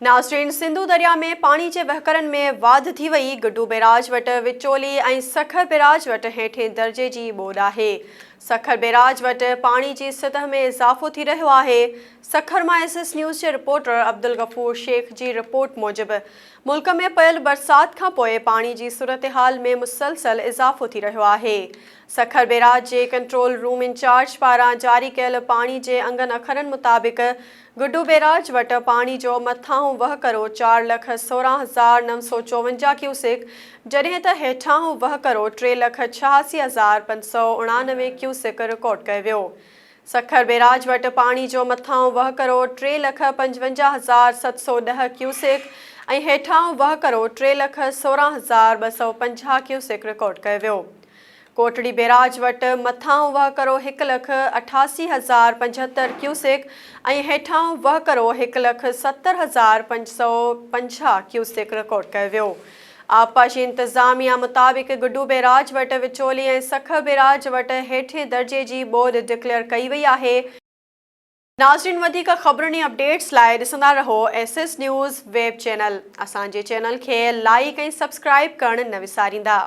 नाज़रीन, सिंधु दरिया में पानी के वहकरन में वाध थी वई। गुड्डू बैराज वट विचोली और सखर बैराज वट हेठे दर्जे की बोड है। सखर बैराज वट पानी की सतह में इजाफो थी रहो है। सखर मां SS न्यूज़ के रिपोर्टर अब्दुल गफूर शेख की रिपोर्ट मूजिब मुल्क में पयल बरसात का पोए पानी की सूरत हाल में मुसलसल इजाफो थी रहो है। सखर बैराज के कंट्रोल रूम इंचार्ज पारा जारी कयल पानी के अंगन अखरन मुताबिक गुड्डू बैराज वट पानी जो मथाहों वहकरो 4,16,954 क्यूसेक जडें त हेठाहों वहकरो 3,86,599 क्यूसेक रिकॉर्ड किया वियो। सखर बैराज वट पानी जो मथाहों वहकरो 3,55,710 क्यूसेक और हेठाहों वहकरो 3,16,250 क्यूसेक रिकॉर्ड किया वियो। कोटड़ी बैराज वट मथाहों वहकरो 1,88,075 क्यूसेक और हेठाहों वहकरो 1,70,550 क्यूसेक रिकॉर्ड किया वियो। आबपाशी इंतजामिया मुताबिक गुड्डू बैराज वट विचोली और सखर बैराज वट हेठे दर्जे की बोड डिक्लेयर कई वई है। नाज़रीन, वधीक ख़बरुनि अपडेट्स लाइ ॾिसंदा रहो SS न्यूज़ वेब चैनल। असांजे चैनल के लाइक और सब्सक्राइब करण न विसारींदा।